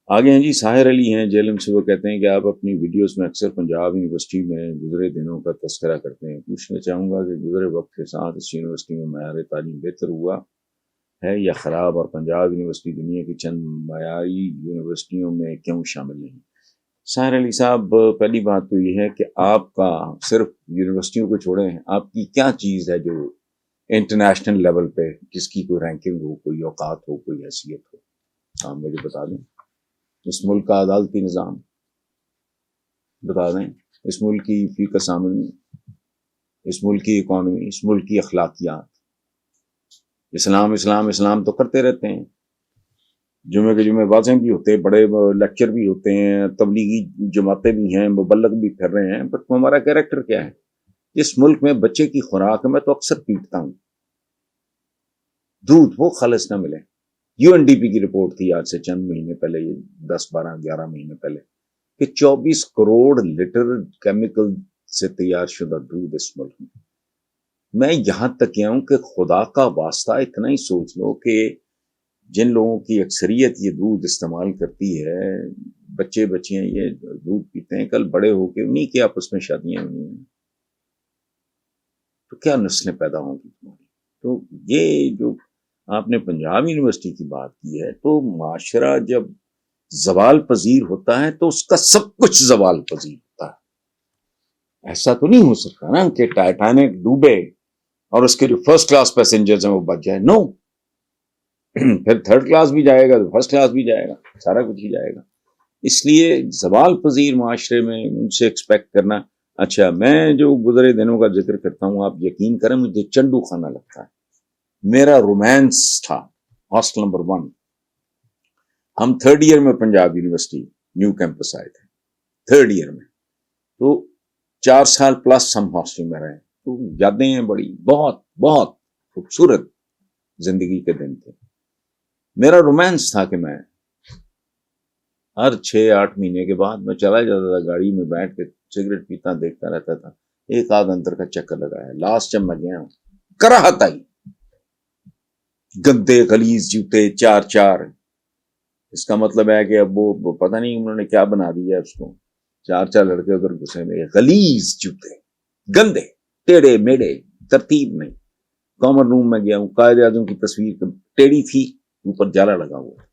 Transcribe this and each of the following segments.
آگے ہیں جی ساحر علی ہیں جیلم سے، وہ کہتے ہیں کہ آپ اپنی ویڈیوز میں اکثر پنجاب یونیورسٹی میں گزرے دنوں کا تذکرہ کرتے ہیں. پوچھنا چاہوں گا کہ گزرے وقت کے ساتھ اس یونیورسٹی میں معیار تعلیم بہتر ہوا ہے یا خراب، اور پنجاب یونیورسٹی دنیا کی چند معیاری یونیورسٹیوں میں کیوں شامل نہیں؟ ساحر علی صاحب، پہلی بات تو یہ ہے کہ آپ کا صرف یونیورسٹیوں کو چھوڑیں، آپ کی کیا چیز ہے جو انٹرنیشنل لیول پہ جس کی کوئی رینکنگ ہو، کوئی اوقات ہو، کوئی حیثیت ہو؟ آپ مجھے بتا دیں. اس ملک کا عدالتی نظام بتا دیں، اس ملک کی فی کسامنی، اس ملک کی اکانومی، اس ملک کی اخلاقیات. اسلام اسلام اسلام تو کرتے رہتے ہیں، جمعے کے جمعے واضح بھی ہوتے ہیں، بڑے لیکچر بھی ہوتے ہیں، تبلیغی جماعتیں بھی ہیں، مبلغ بھی پھر رہے ہیں، بٹ ہمارا کیریکٹر کیا ہے؟ اس ملک میں بچے کی خوراک میں تو اکثر پیٹتا ہوں، دودھ وہ خالص نہ ملے. یو این ڈی پی کی رپورٹ تھی آج سے چند مہینے پہلے، یہ 10 12 11 مہینے پہلے، کہ 24 کروڑ لیٹر کیمیکل سے تیار شدہ دودھ اس ملک میں یہاں تک گیا ہوں کہ خدا کا واسطہ اتنا ہی سوچ لو کہ جن لوگوں کی اکثریت یہ دودھ استعمال کرتی ہے، بچے بچیاں یہ دودھ پیتے ہیں، کل بڑے ہو کے انہیں کے آپس میں شادیاں ہوئی ہیں، تو کیا نسلیں پیدا ہوں گی تمہاری؟ تو یہ جو آپ نے پنجاب یونیورسٹی کی بات کی ہے، تو معاشرہ جب زوال پذیر ہوتا ہے تو اس کا سب کچھ زوال پذیر ہوتا ہے. ایسا تو نہیں ہو سکتا نا کہ ٹائٹینک ڈوبے اور اس کے جو فرسٹ کلاس پیسنجرز ہیں وہ بچ جائے. نو، پھر تھرڈ کلاس بھی جائے گا تو فرسٹ کلاس بھی جائے گا، سارا کچھ ہی جائے گا. اس لیے زوال پذیر معاشرے میں ان سے ایکسپیکٹ کرنا. اچھا، میں جو گزرے دنوں کا ذکر کرتا ہوں، آپ یقین کریں مجھے چنڈو خانہ لگتا ہے. میرا رومانس تھا ہاسٹل نمبر 1. ہم 3rd ایئر میں پنجاب یونیورسٹی نیو کیمپس آئے تھے، 3rd ایئر میں، تو 4 سال پلس ہم ہاسٹل میں رہے. تو یادیں ہیں بڑی، بہت بہت خوبصورت زندگی کے دن تھے. میرا رومانس تھا کہ میں ہر 6 8 مہینے کے بعد میں چلا جاتا تھا گاڑی میں بیٹھ کے، سگریٹ پیتا دیکھتا رہتا تھا، ایک آدھ انتر کا چکر لگایا. لاسٹ جب میں گیا کراہت آئی، گندے غلیظ جوتے 4 اس کا مطلب ہے کہ اب وہ پتہ نہیں انہوں نے کیا بنا دیا اس کو، 4 لڑکے ادھر گھسے میں، غلیظ جوتے، گندے، ٹیڑے میڑے، ترتیب نہیں. کامن روم میں گیا ہوں، قائد اعظم کی تصویر ٹیڑھی تھی، اوپر جالا لگا ہوا.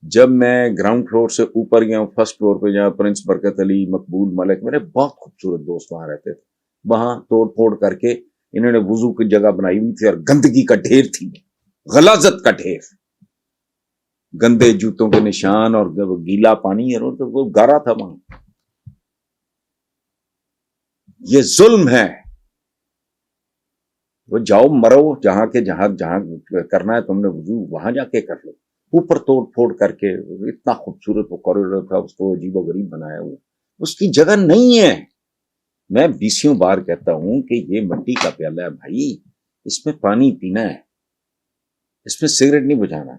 جب میں گراؤنڈ فلور سے اوپر گیا ہوں، فرسٹ فلور پہ جہاں پرنس برکت علی، مقبول ملک، میرے بہت خوبصورت دوست وہاں رہتے تھے، وہاں توڑ پھوڑ کر کے انہوں نے وضو کی جگہ بنائی ہوئی تھی اور گندگی کا ڈھیر تھی، غلاظت کا ڈھیر، گندے جوتوں کے نشان اور گیلا پانی، اور وہ گارا تھا وہاں. یہ ظلم ہے. وہ جاؤ مرو جہاں کے جہاں کرنا ہے تم نے وضو وہاں جا کے کر لو. اوپر توڑ پھوڑ کر کے اتنا خوبصورت وہ کوریڈور تھا، اس کو عجیب و غریب بنایا ہوا، اس کی جگہ نہیں ہے. میں 20 بار کہتا ہوں کہ یہ مٹی کا پیالہ ہے بھائی، اس میں پانی پینا ہے، اس میں سگریٹ نہیں بجھانا.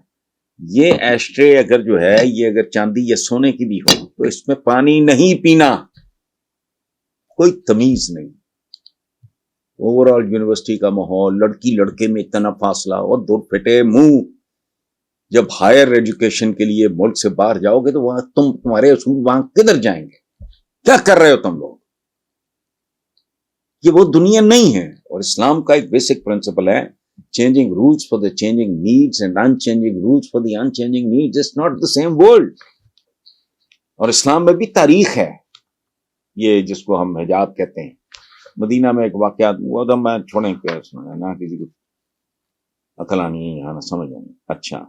یہ ایشٹرے اگر جو ہے یہ اگر چاندی یا سونے کی بھی ہو تو اس میں پانی نہیں پینا، کوئی تمیز نہیں. اوور آل یونیورسٹی کا ماحول، لڑکی لڑکے میں اتنا فاصلہ، اور دو پھٹے منہ. جب ہائر ایجوکیشن کے لیے ملک سے باہر جاؤ گے تو وہاں تمہارے اصول وہاں کدھر جائیں گے؟ کیا کر رہے ہو تم لوگ؟ یہ وہ دنیا نہیں ہے. اور اسلام کا ایک بیسک پرنسپل ہے، changing rules for the changing needs and unchanging rules for the unchanging needs. It's not the same world. اور اسلام میں بھی تاریخ ہے، یہ جس کو ہم حجاب کہتے ہیں. مدینہ میں ایک واقعات ہوا تھا، میں چھوڑیں پہ سنا نہ کسی کو عقل آنی ہے یہاں نہ سمجھ آنی. اچھا،